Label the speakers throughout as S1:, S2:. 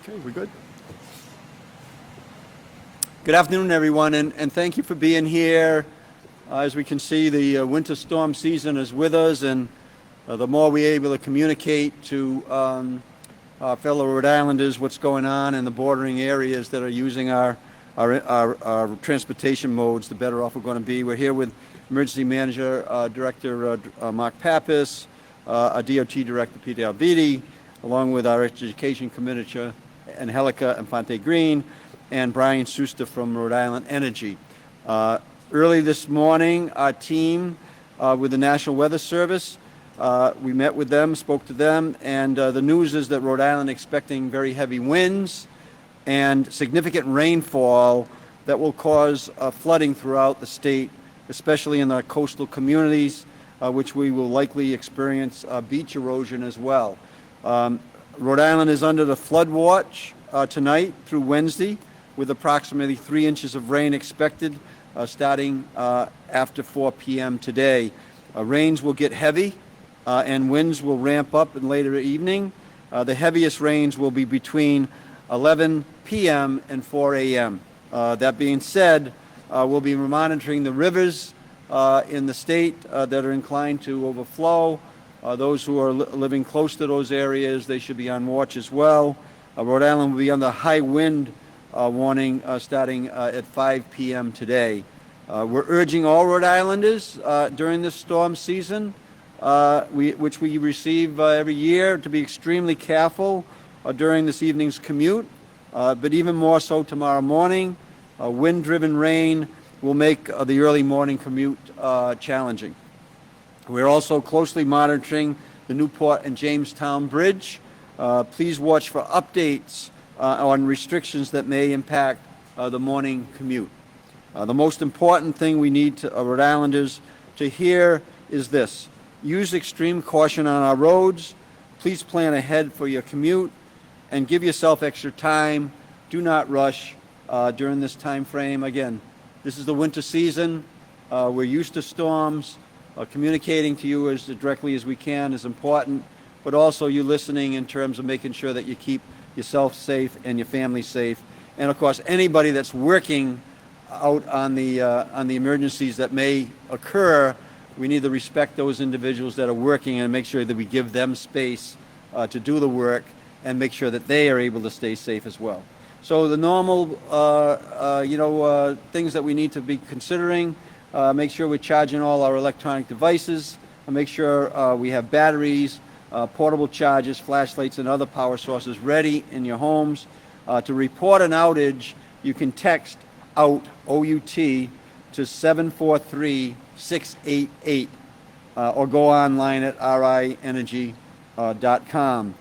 S1: Okay, we're good. Good afternoon, everyone, and thank you for being here. As we can see, the winter storm season is with us, and the more we're able to communicate to our fellow Rhode Islanders what's going on in the bordering areas that are using our transportation modes, the better off we're going to be. We're here with Emergency Manager Director Mark Pappas, our DOT Director Peter Alviti, along with our Education Commissioner Angelica Infante Green, and Brian Suster from Rhode Island Energy. Early this morning, our team with the National Weather Service, we met with them, spoke to them, and the news is that Rhode Island expecting very heavy winds and significant rainfall that will cause flooding throughout the state, especially in the coastal communities, which we will likely experience beach erosion as well. Rhode Island is under the flood watch tonight through Wednesday, with approximately 3 inches of rain expected starting after 4 p.m. today. Rains will get heavy and winds will ramp up in later evening. The heaviest rains will be between 11 p.m. and 4 a.m. That being said, we'll be monitoring the rivers in the state that are inclined to overflow. Those who are living close to those areas, they should be on watch as well. Rhode Island will be under high wind warning starting at 5 p.m. today. We're urging all Rhode Islanders during this storm season, which we receive every year, to be extremely careful during this evening's commute, but even more so tomorrow morning. Wind-driven rain will make the early morning commute challenging. We're also closely monitoring the Newport and Jamestown Bridge. Please watch for updates on restrictions that may impact the morning commute. The most important thing we need Rhode Islanders to hear is this: use extreme caution on our roads. Please plan ahead for your commute and give yourself extra time. Do not rush during this time frame. Again, this is the winter season. We're used to storms. Communicating to you as directly as we can is important, but also you listening in terms of making sure that you keep yourself safe and your family safe. And of course, anybody that's working out on the emergencies that may occur, we need to respect those individuals that are working and make sure that we give them space to do the work and make sure that they are able to stay safe as well. So the normal, things that we need to be considering: make sure we're charging all our electronic devices, make sure we have batteries, portable chargers, flashlights, and other power sources ready in your homes. To report an outage, you can text OUT, O-U-T, to 743-688, or go online at rienergy.com.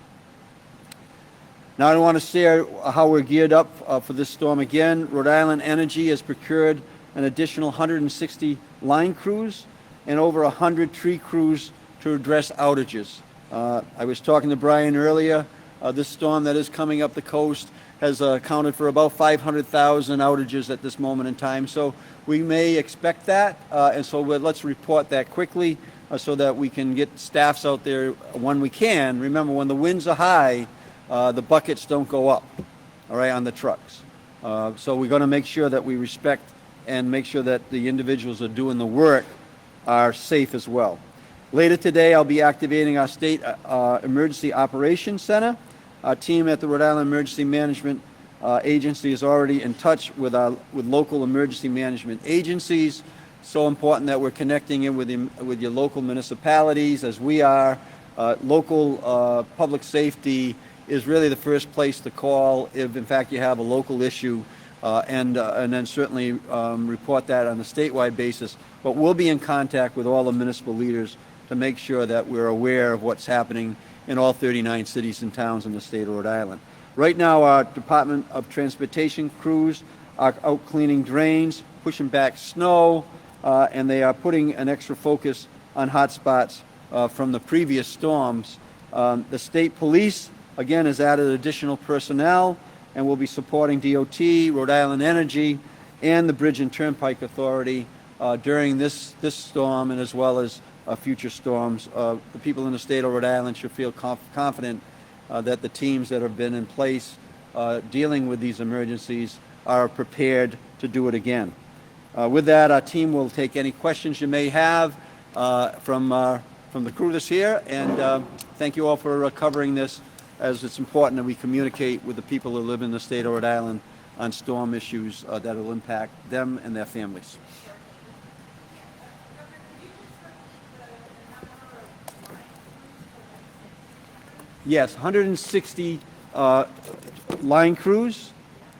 S1: Now I want to share how we're geared up for this storm again. Rhode Island Energy has procured an additional 160 line crews and over 100 tree crews to address outages. I was talking to Brian earlier. This storm that is coming up the coast has accounted for about 500,000 outages at this moment in time. So we may expect that, and so let's report that quickly so that we can get staffs out there when we can. Remember, when the winds are high, the buckets don't go up, all right, on the trucks. So we're going to make sure that we respect and make sure that the individuals who are doing the work are safe as well. Later today, I'll be activating our State Emergency Operations Center. Our team at the Rhode Island Emergency Management Agency is already in touch with local emergency management agencies. So important that we're connecting in with your local municipalities, as we are. Local public safety is really the first place to call if, in fact, you have a local issue, and then certainly report that on a statewide basis. But we'll be in contact with all the municipal leaders to make sure that we're aware of what's happening in all 39 cities and towns in the state of Rhode Island. Right now, our Department of Transportation crews are out cleaning drains, pushing back snow, and they are putting an extra focus on hot spots from the previous storms. The state police, again, has added additional personnel and will be supporting DOT, Rhode Island Energy, and the Bridge and Turnpike Authority during this storm, and as well as future storms. The people in the state of Rhode Island should feel confident that the teams that have been in place dealing with these emergencies are prepared to do it again. With that, our team will take any questions you may have from the crew that's here, and thank you all for covering this, as it's important that we communicate with the people who live in the state of Rhode Island on storm issues that will impact them and their families. Yes, 160 line crews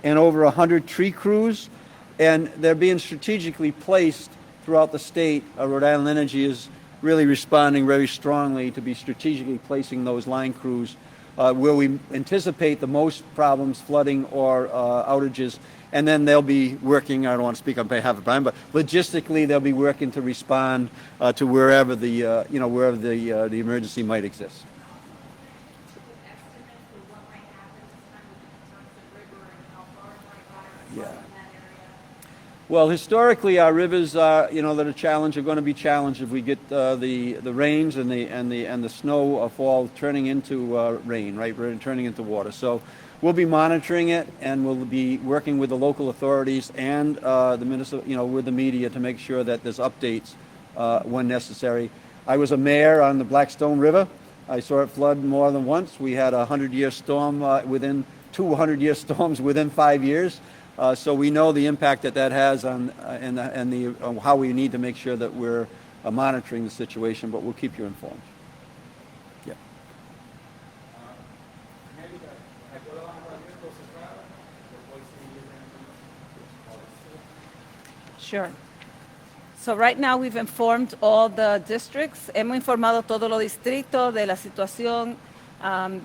S1: and over 100 tree crews, and they're being strategically placed throughout the state. Rhode Island Energy is really responding very strongly to be strategically placing those line crews where we anticipate the most problems, flooding or outages, and then they'll be working, I don't want to speak on behalf of Brian, but logistically they'll be working to respond to wherever the emergency might exist. Yeah. Well, historically, our rivers are, that are going to be challenged if we get the rains and the snow fall turning into rain, right? Turning into water. So we'll be monitoring it, and we'll be working with the local authorities and the minister, with the media to make sure that there's updates when necessary. I was a mayor on the Blackstone River. I saw it flood more than once. We had a 100-year storm within 200-year storms within 5 years. So we know the impact that has on how we need to make sure that we're monitoring the situation, but we'll keep you informed. Yeah.
S2: Sure. So right now we've informed all the districts. Hemos informado todos los distritos de la situación.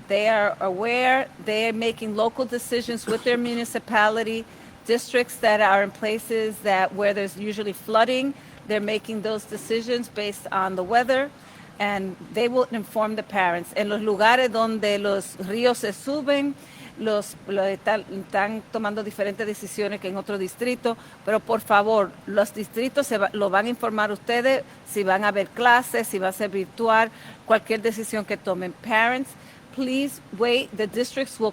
S2: They are aware. They are making local decisions with their municipality. Districts that are in places where there's usually flooding, they're making those decisions based on the weather, and they will inform the parents. En los lugares donde los ríos se suben, están tomando diferentes decisiones que en otro distrito, pero por favor, los distritos lo van a informar ustedes si van a haber clases, si va a ser virtual, cualquier decisión que tomen. Parents, please wait. The districts will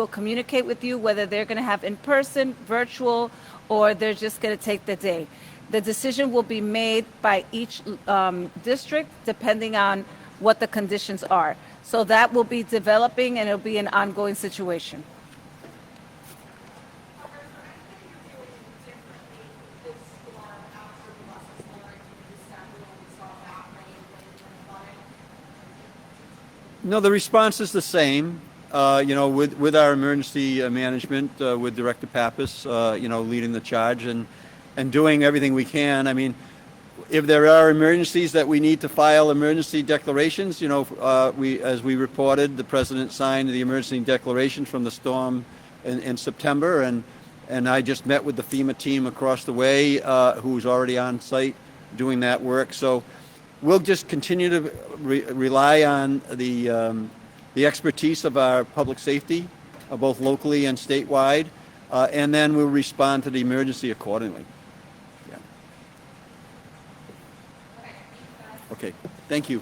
S2: communicate with you whether they're going to have in-person, virtual, or they're just going to take the day. The decision will be made by each district depending on what the conditions are. So that will be developing, and it'll be an ongoing situation.
S1: No, the response is the same. With our emergency management, with Director Pappas, leading the charge and doing everything we can. I mean, if there are emergencies that we need to file emergency declarations, as we reported, the President signed the emergency declaration from the storm in September, and I just met with the FEMA team across the way, who's already on site doing that work. So we'll just continue to rely on the expertise of our public safety, both locally and statewide, and then we'll respond to the emergency accordingly. Yeah. Okay, thank you.